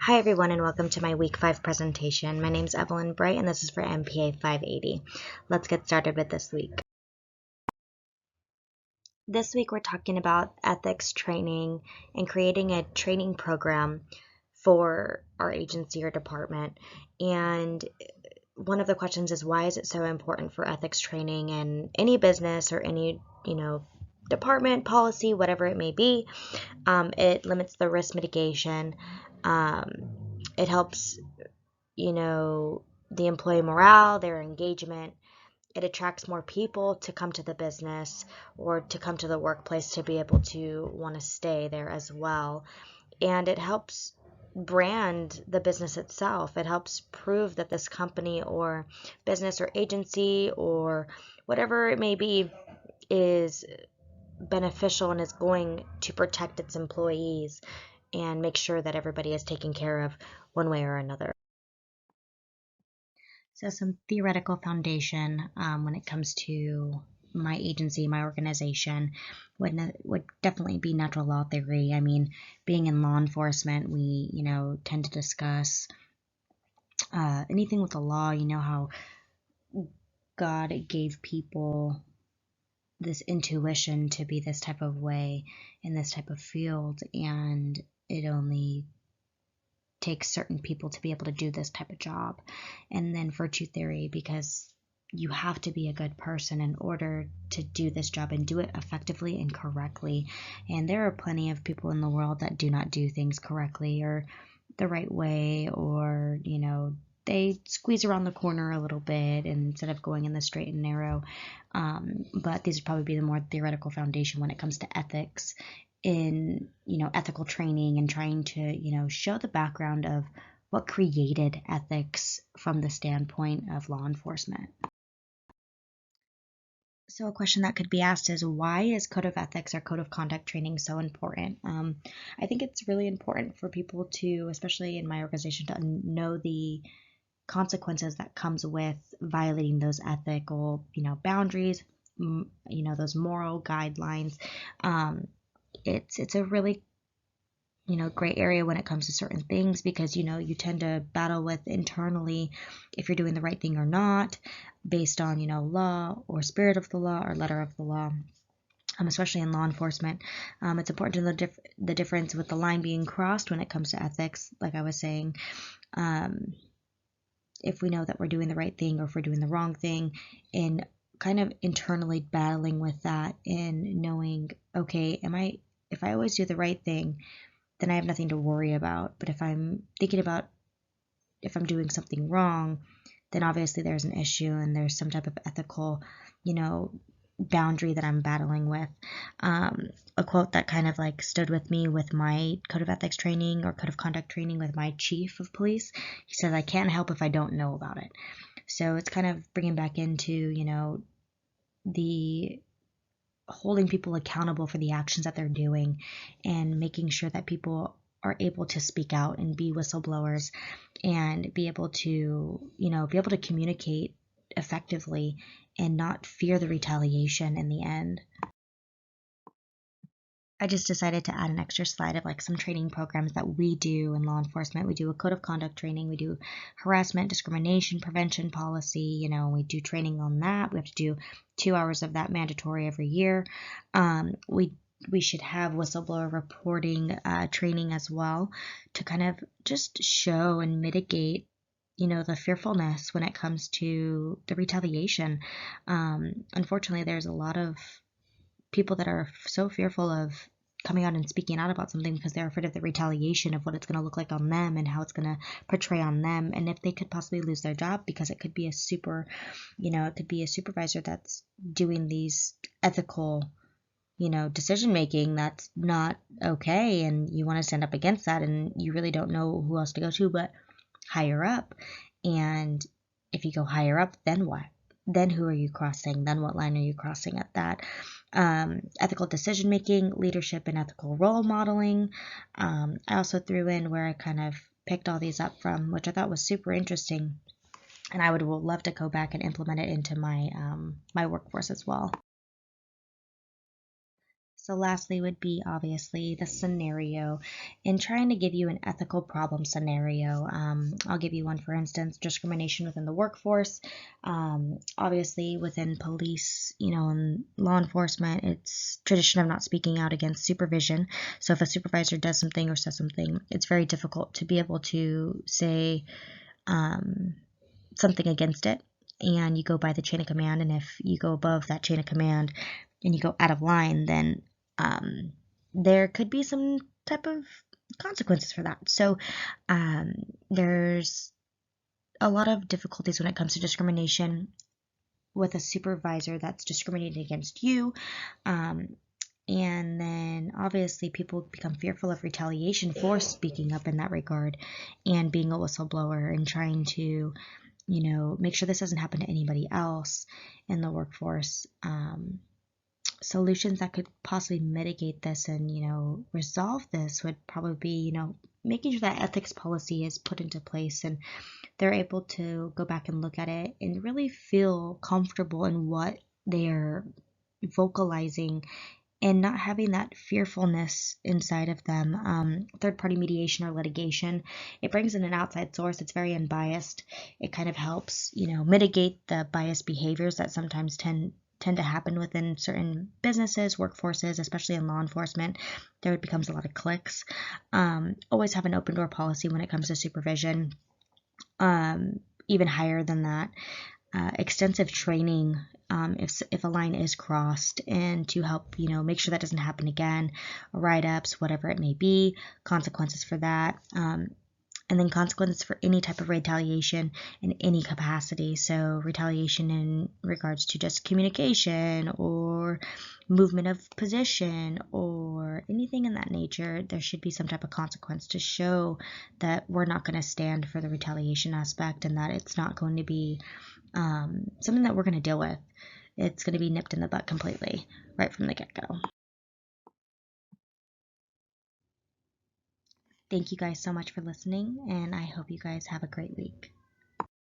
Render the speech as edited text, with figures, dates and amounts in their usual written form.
Hi everyone and welcome to my week 5 presentation. My name is Evelyn Bright and this is for MPA 580. Let's get started with this week. This week we're talking about ethics training and creating a training program for our agency or department. And one of the questions is, why is it so important for ethics training in any business or any, department, policy, whatever it may be? It limits the risk mitigation. It helps, the employee morale, their engagement. It attracts more people to come to the business or to come to the workplace to be able to want to stay there as well. And it helps brand the business itself. It helps prove that this company or business or agency or whatever it may be is beneficial and is going to protect its employees and make sure that everybody is taken care of one way or another. So some theoretical foundation when it comes to my agency, my organization, would definitely be natural law theory. I mean, being in law enforcement, we, tend to discuss anything with the law. You know how God gave people this intuition to be this type of way in this type of field, and it only takes certain people to be able to do this type of job. And then virtue theory, because you have to be a good person in order to do this job and do it effectively and correctly. And there are plenty of people in the world that do not do things correctly or the right way, or they squeeze around the corner a little bit instead of going in the straight and narrow. But these would probably be the more theoretical foundation when it comes to ethics in ethical training and trying to show the background of what created ethics from the standpoint of law enforcement. So a question that could be asked is, why is code of ethics or code of conduct training so important? I think it's really important for people to, especially in my organization, to know the consequences that comes with violating those ethical boundaries, those moral guidelines. It's a really gray area when it comes to certain things, because you tend to battle with internally if you're doing the right thing or not, based on law or spirit of the law or letter of the law. Especially in law enforcement, it's important to know the difference with the line being crossed when it comes to ethics. Like I was saying, if we know that we're doing the right thing or if we're doing the wrong thing, and kind of internally battling with that and knowing, okay, if I always do the right thing, then I have nothing to worry about. But if I'm thinking about if I'm doing something wrong, then obviously there's an issue and there's some type of ethical, boundary that I'm battling with. A quote that kind of like stood with me with my code of ethics training or code of conduct training with my chief of police. He says, "I can't help if I don't know about it." So it's kind of bringing back into, the holding people accountable for the actions that they're doing and making sure that people are able to speak out and be whistleblowers and be able to, communicate effectively and not fear the retaliation in the end. I just decided to add an extra slide of like some training programs that we do in law enforcement. We do a code of conduct training. We do harassment, discrimination, prevention policy. We do training on that. We have to do 2 hours of that mandatory every year. We should have whistleblower reporting training as well to kind of just show and mitigate the fearfulness when it comes to the retaliation. Unfortunately, there's a lot of people that are so fearful of coming out and speaking out about something because they're afraid of the retaliation of what it's going to look like on them and how it's going to portray on them, and if they could possibly lose their job because it could be it could be a supervisor that's doing these ethical decision making that's not okay, and you want to stand up against that, and you really don't know who else to go to but higher up. And if you go higher up, then what? Then who are you crossing? Then what line are you crossing at that? Ethical decision making, leadership, and ethical role modeling. I also threw in where I kind of picked all these up from, which I thought was super interesting, and I would love to go back and implement it into my my workforce as well. So lastly would be obviously the scenario in trying to give you an ethical problem scenario. I'll give you one, for instance, discrimination within the workforce. Obviously within police, and law enforcement, it's tradition of not speaking out against supervision. So if a supervisor does something or says something, it's very difficult to be able to say something against it, and you go by the chain of command. And if you go above that chain of command and you go out of line, then there could be some type of consequences for that. So there's a lot of difficulties when it comes to discrimination with a supervisor that's discriminating against you. And then obviously people become fearful of retaliation for speaking up in that regard and being a whistleblower and trying to, make sure this doesn't happen to anybody else in the workforce. Solutions that could possibly mitigate this and, resolve this would probably be, making sure that ethics policy is put into place and they're able to go back and look at it and really feel comfortable in what they're vocalizing and not having that fearfulness inside of them. Third-party mediation or litigation, it brings in an outside source. It's very unbiased. It kind of helps, mitigate the biased behaviors that sometimes tend to happen within certain businesses, workforces, especially in law enforcement. There becomes a lot of cliques. Always have an open door policy when it comes to supervision. Even higher than that, extensive training if a line is crossed, and to help make sure that doesn't happen again, write-ups, whatever it may be, consequences for that, and then consequences for any type of retaliation in any capacity. So retaliation in regards to just communication or movement of position or anything in that nature, there should be some type of consequence to show that we're not going to stand for the retaliation aspect and that it's not going to be something that we're going to deal with. It's going to be nipped in the butt completely right from the get-go. Thank you guys so much for listening, and I hope you guys have a great week.